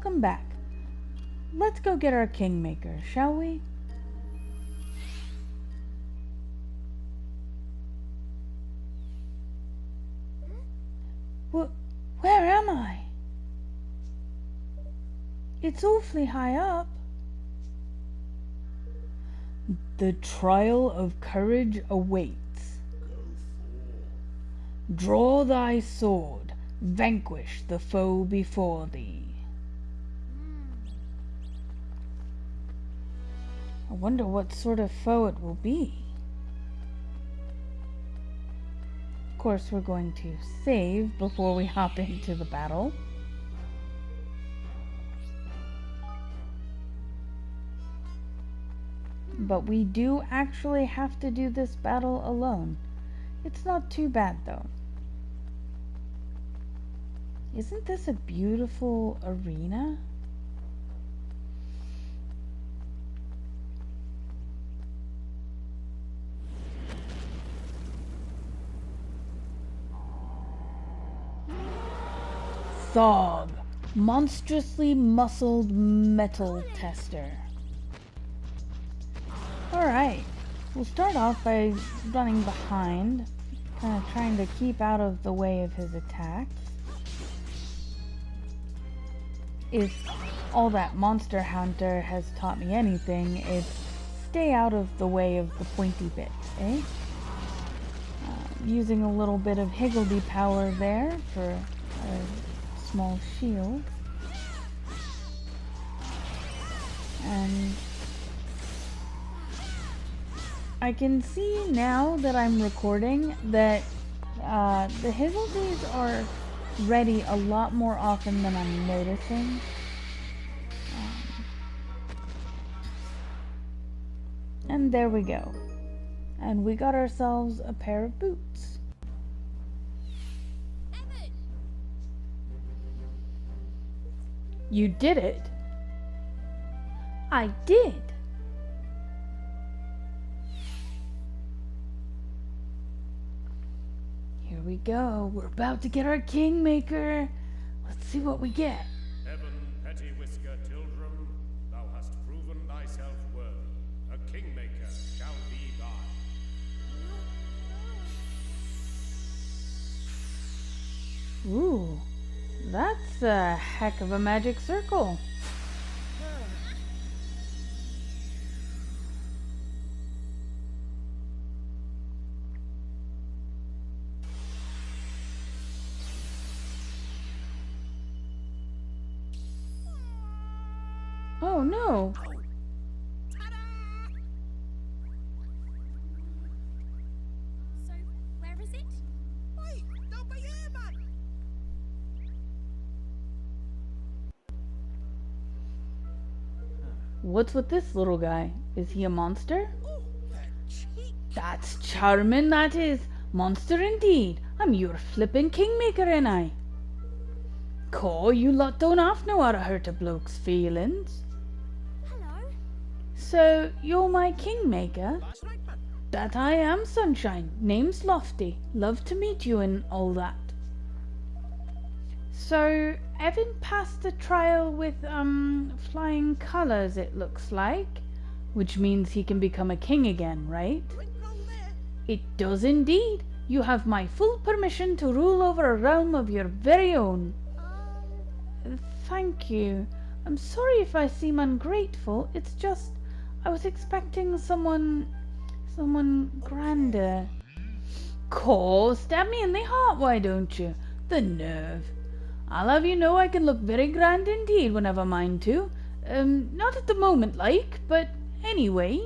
welcome back. Let's go get our Kingmaker, shall we? Where am I? It's awfully high up. The trial of courage awaits. Draw thy sword, vanquish the foe before thee. I wonder what sort of foe it will be. Of course, we're going to save before we hop into the battle. But we do actually have to do this battle alone. It's not too bad though. Isn't this a beautiful arena? Thog, monstrously muscled metal tester. Alright, we'll start off by running behind, kind of trying to keep out of the way of his attacks. If all that Monster Hunter has taught me anything, it's stay out of the way of the pointy bits, eh? Using a little bit of higgledy power there for a small shield. And I can see now that I'm recording that the higgledies are ready a lot more often than I'm noticing. And there we go. And we got ourselves a pair of boots. You did it? I did. Here we go. We're about to get our Kingmaker. Let's see what we get. Heaven, petty whisker Tildrum, thou hast proven thyself worthy. A Kingmaker shall be thine. Ooh, that's a heck of a magic circle. Oh no! So, where is it? Wait, don't be here, man! What's with this little guy? Is he a monster? That's charming, that is. Monster indeed. I'm your flippin' Kingmaker, ain't I? Caw, you lot don't half know how to hurt a bloke's feelings. Hello? So, you're my Kingmaker? That's right, man. That I am, Sunshine. Name's Lofty. Love to meet you and all that. So, Evan passed the trial with, flying colours, it looks like. Which means he can become a king again, right? Ain't wrong there. It does indeed. You have my full permission to rule over a realm of your very own. Thank you. I'm sorry if I seem ungrateful. It's just, I was expecting someone grander. Caw, stab me in the heart, why don't you? The nerve. I'll have you know I can look very grand indeed when I've a mind to. Not at the moment like, but anyway.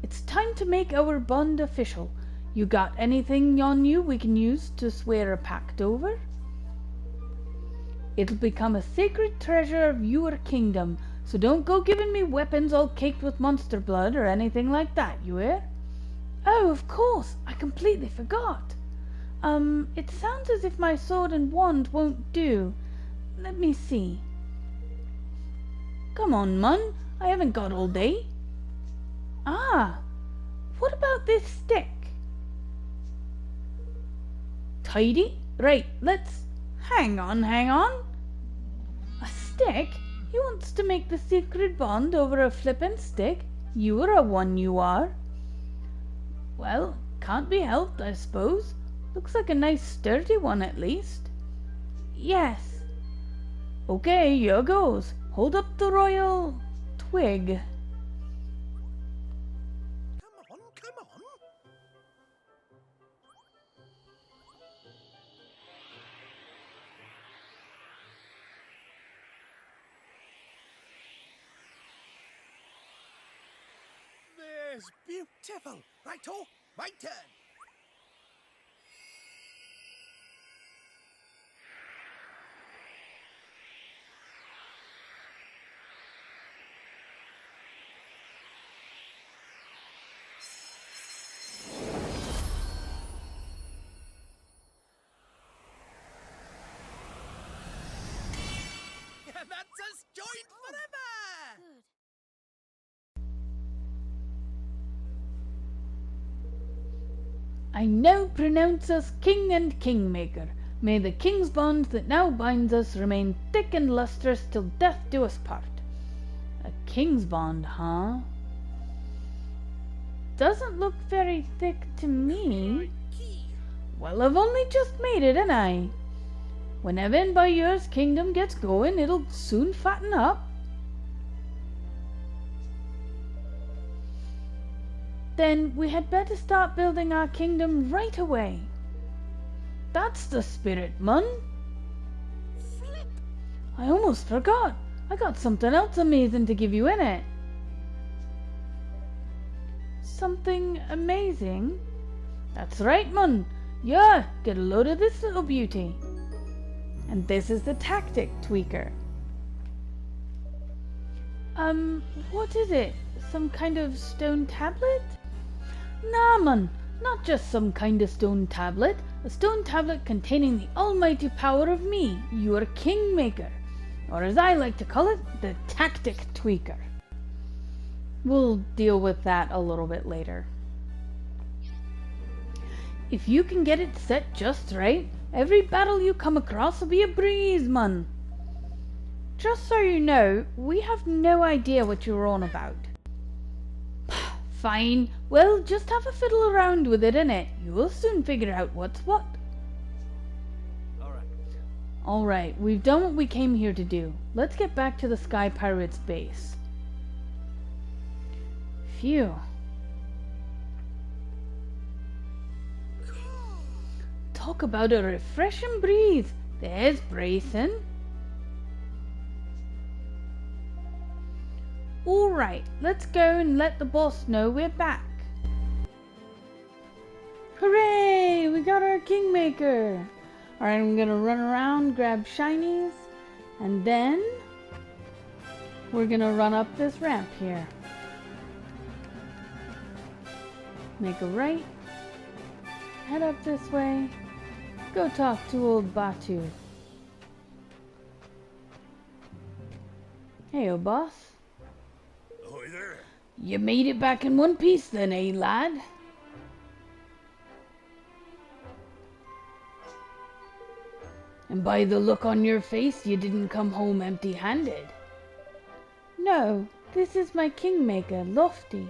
It's time to make our bond official. You got anything on you we can use to swear a pact over? It'll become a sacred treasure of your kingdom, so don't go giving me weapons all caked with monster blood or anything like that, you hear? Oh, of course, I completely forgot. It sounds as if my sword and wand won't do. Let me see. Come on, Mun, I haven't got all day. Ah, what about this stick? Tidy? Right, let's... Hang on. A stick? He wants to make the secret bond over a flippin' stick? You're a one, you are. Well, can't be helped, I suppose. Looks like a nice sturdy one at least. Yes. Okay, here goes. Hold up the royal twig. Come on, come on. There's beautiful. Righto, my turn. That's us joined forever! Good. I now pronounce us King and Kingmaker. May the king's bond that now binds us remain thick and lustrous till death do us part. A king's bond, huh? Doesn't look very thick to me. Well, I've only just made it, ain't I? When Evan Bayur's kingdom gets going, it'll soon fatten up. Then we had better start building our kingdom right away. That's the spirit, mun. Flip. I almost forgot. I got something else amazing to give you in it. Something amazing? That's right, mun. Yeah, get a load of this little beauty. And this is the tactic tweaker. What is it? Some kind of stone tablet? Nah, mun, not just some kind of stone tablet. A stone tablet containing the almighty power of me, your Kingmaker. Or as I like to call it, the tactic tweaker. We'll deal with that a little bit later. If you can get it set just right, every battle you come across will be a breeze, mun. Just so you know, we have no idea what you're on about. Fine, well, just have a fiddle around with it, innit? You will soon figure out what's what. Alright, we've done what we came here to do. Let's get back to the Sky Pirates base. Phew. Talk about a refreshing breeze. There's bracing. Alright, let's go and let the boss know we're back. Hooray! We got our Kingmaker! Alright, I'm gonna run around, grab shinies, and then we're gonna run up this ramp here. Make a right, head up this way, go talk to old Batu. Heyo, boss. Ahoy there. You made it back in one piece then, eh, lad? And by the look on your face, you didn't come home empty-handed. No, this is my Kingmaker, Lofty.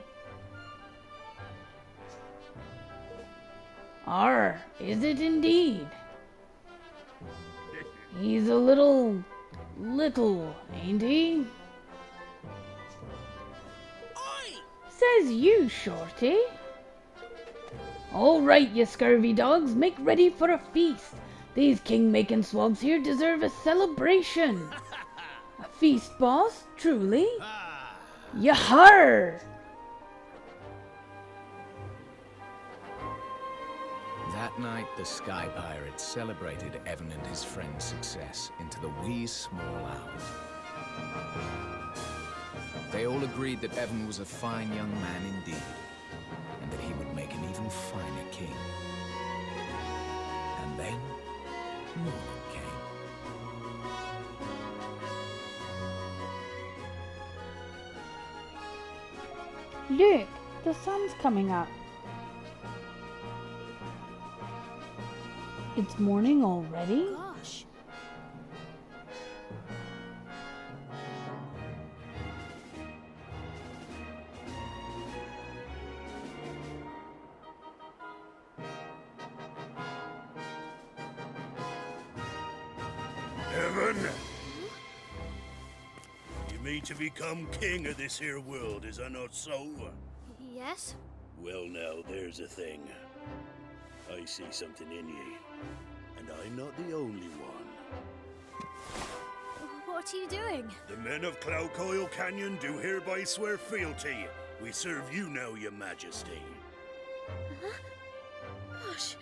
Arr, is it indeed? He's a little, ain't he? Oi! Says you, Shorty. All right, you scurvy dogs, make ready for a feast. These king-making swogs here deserve a celebration. A feast, boss, truly? Yahar! That night, the Sky Pirates celebrated Evan and his friend's success into the wee small hour. They all agreed that Evan was a fine young man indeed, and that he would make an even finer king. And then, morning came. Look, the sun's coming up. It's morning already? Gosh. Evan? You mean to become king of this here world, is that not so? Yes? Well now, there's a thing. I see something in ye. And I'm not the only one. What are you doing? The men of Cloudcoil Canyon do hereby swear fealty. We serve you now, your majesty. Gosh.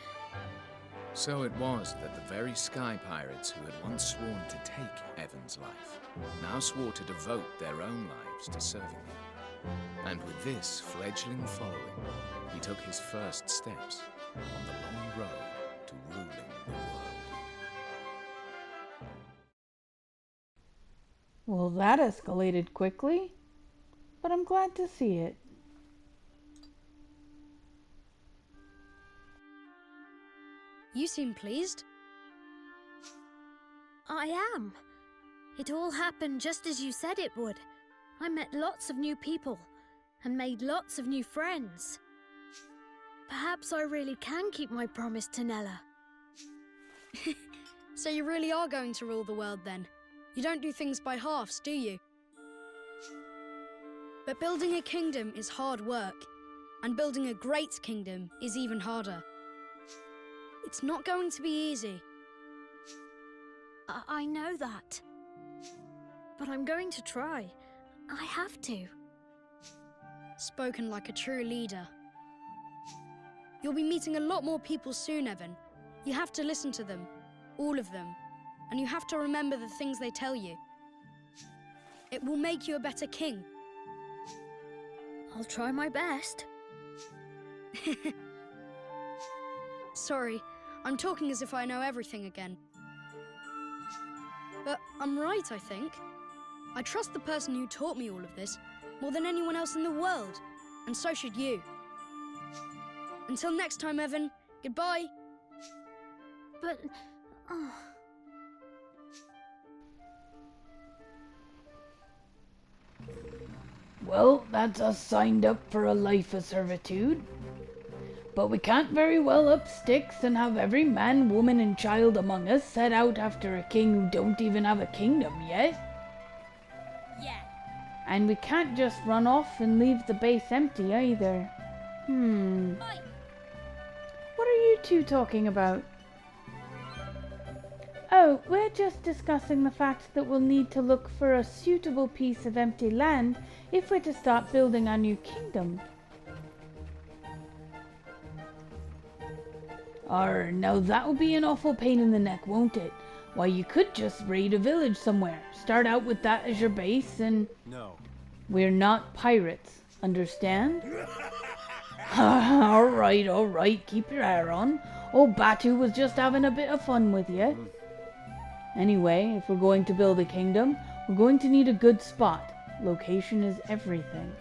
So it was that the very sky pirates who had once sworn to take Evan's life now swore to devote their own lives to serving him. And with this fledgling following, he took his first steps on the long road to ruling the world. Well, that escalated quickly, but I'm glad to see it. You seem pleased. I am. It all happened just as you said it would. I met lots of new people and made lots of new friends. Perhaps I really can keep my promise to Nella. So you really are going to rule the world then? You don't do things by halves, do you? But building a kingdom is hard work, and building a great kingdom is even harder. It's not going to be easy. I know that. But I'm going to try. I have to. Spoken like a true leader. You'll be meeting a lot more people soon, Evan. You have to listen to them, all of them, and you have to remember the things they tell you. It will make you a better king. I'll try my best. Sorry, I'm talking as if I know everything again. But I'm right, I think. I trust the person who taught me all of this more than anyone else in the world, and so should you. Until next time, Evan, goodbye. But... oh. Well, that's us signed up for a life of servitude. But we can't very well up sticks and have every man, woman and child among us set out after a king who don't even have a kingdom yet. Yeah. And we can't just run off and leave the base empty either. Bye. What are you two talking about? Oh, we're just discussing the fact that we'll need to look for a suitable piece of empty land if we're to start building our new kingdom. Now that will be an awful pain in the neck, won't it? Why, you could just raid a village somewhere. Start out with that as your base and... No. We're not pirates, understand? Alright, keep your hair on. Old Batu was just having a bit of fun with you. Anyway, if we're going to build a kingdom, we're going to need a good spot. Location is everything.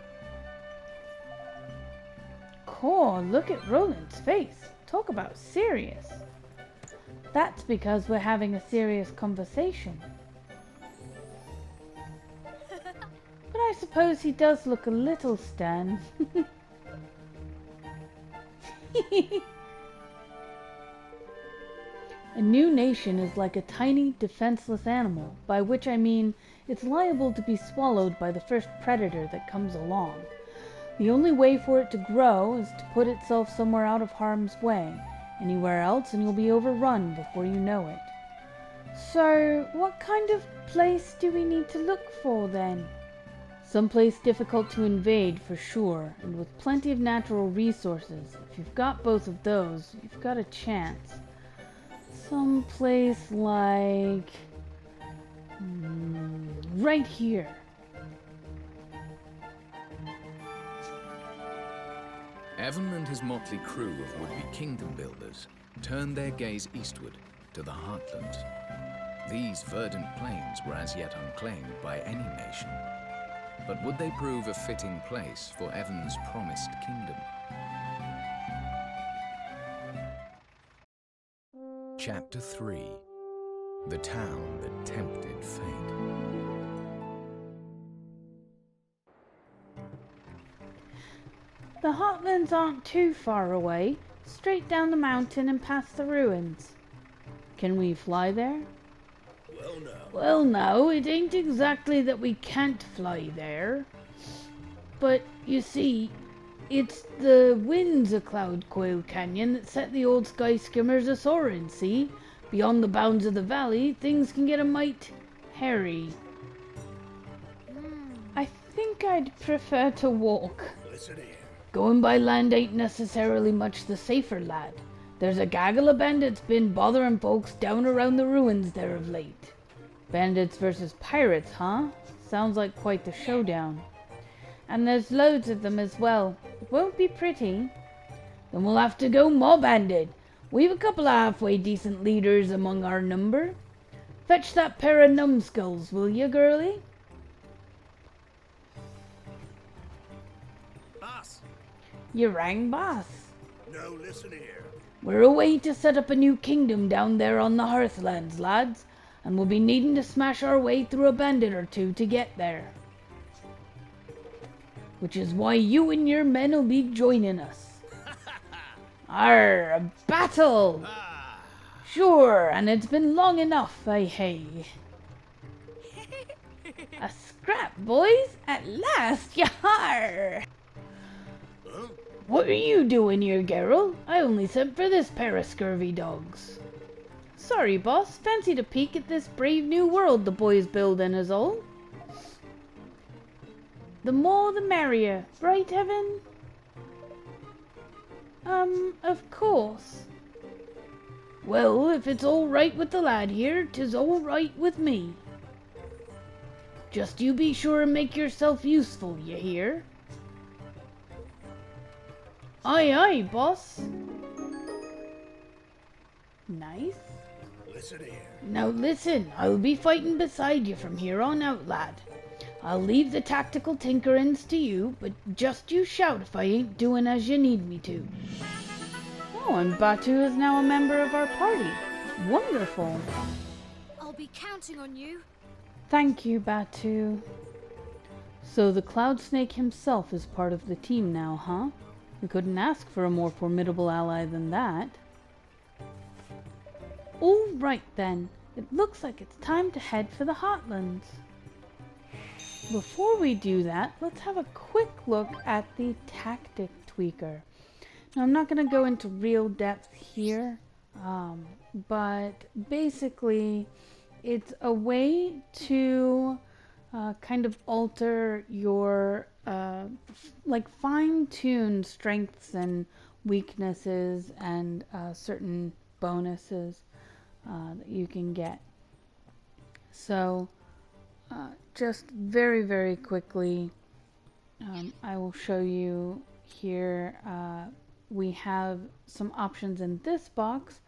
Cool, look at Roland's face. Talk about serious. That's because we're having a serious conversation. But I suppose he does look a little stern. A new nation is like a tiny, defenseless animal, by which I mean it's liable to be swallowed by the first predator that comes along. The only way for it to grow is to put itself somewhere out of harm's way. Anywhere else and you'll be overrun before you know it. So, what kind of place do we need to look for then? Someplace difficult to invade for sure, and with plenty of natural resources. If you've got both of those, you've got a chance. Someplace like... right here. Evan and his motley crew of would-be kingdom builders turned their gaze eastward to the Heartlands. These verdant plains were as yet unclaimed by any nation. But would they prove a fitting place for Evan's promised kingdom? Chapter 3. The Town That Tempted Fate. The Heartlands aren't too far away. Straight down the mountain and past the ruins. Can we fly there? Well, now, it ain't exactly that we can't fly there. But, you see, it's the winds of Cloud Coil Canyon that set the old sky skimmers a soaring, see? Beyond the bounds of the valley, things can get a mite hairy. I think I'd prefer to walk. Listen here. Going by land ain't necessarily much the safer, lad. There's a gaggle of bandits been bothering folks down around the ruins there of late. Bandits versus pirates, huh? Sounds like quite the showdown. And there's loads of them as well. It won't be pretty. Then we'll have to go mob-handed. We've a couple of halfway decent leaders among our number. Fetch that pair of numbskulls, will you, girlie? Boss! You rang, boss. No, listen here. We're away to set up a new kingdom down there on the Hearthlands, lads, and we'll be needing to smash our way through a bandit or two to get there. Which is why you and your men will be joining us. Arr, a battle! Sure, and it's been long enough, I hey. A scrap, boys! At last, yar! What are you doing here, Geralt? I only sent for this pair of scurvy dogs. Sorry, boss. Fancied a peek at this brave new world the boys building is all. The more the merrier, right, Evan? Of course. Well, if it's all right with the lad here, 'tis all right with me. Just you be sure and make yourself useful, you hear? Aye, aye, boss. Nice. Listen here. Now listen, I'll be fighting beside you from here on out, lad. I'll leave the tactical tinkerings to you, but just you shout if I ain't doing as you need me to. Oh, and Batu is now a member of our party. Wonderful. I'll be counting on you. Thank you, Batu. So the Cloud Snake himself is part of the team now, huh? We couldn't ask for a more formidable ally than that. All right then. It looks like it's time to head for the Heartlands. Before we do that, let's have a quick look at the tactic tweaker. Now, I'm not going to go into real depth here, but basically it's a way to kind of alter your, like fine-tune strengths and weaknesses and certain bonuses that you can get. So, just very, very quickly, I will show you here. We have some options in this box.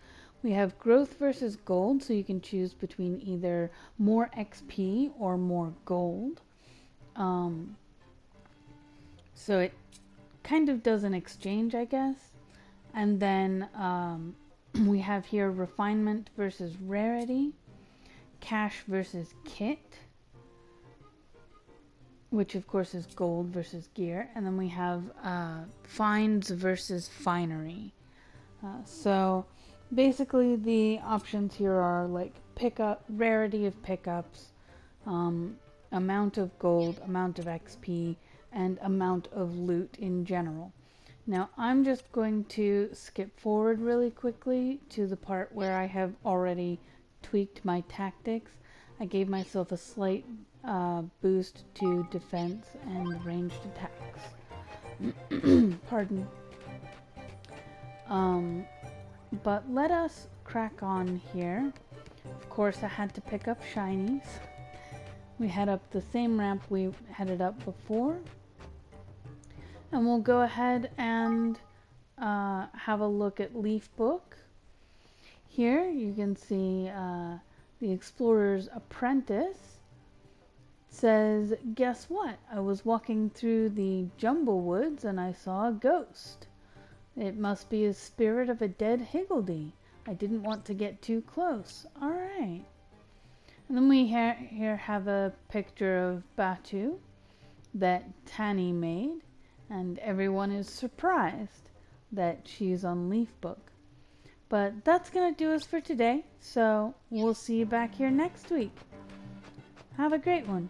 We have growth versus gold, so you can choose between either more XP or more gold. So it kind of does an exchange, I guess. And then we have here refinement versus rarity, cash versus kit, which of course is gold versus gear, and then we have finds versus finery. So basically the options here are like pickup, rarity of pickups, amount of gold, amount of XP, and amount of loot in general. Now I'm just going to skip forward really quickly to the part where I have already tweaked my tactics. I gave myself a slight boost to defense and ranged attacks. Pardon. But let us crack on here. Of course, I had to pick up shinies. We head up the same ramp we headed up before. And we'll go ahead and have a look at Leaf Book. Here you can see the Explorer's Apprentice. Says, guess what? I was walking through the Jumble Woods and I saw a ghost. It must be a spirit of a dead higgledy. I didn't want to get too close. Alright. And then we here have a picture of Batu that Tani made, and everyone is surprised that she's on Leaf Book. But that's gonna do us for today, so we'll see you back here next week. Have a great one.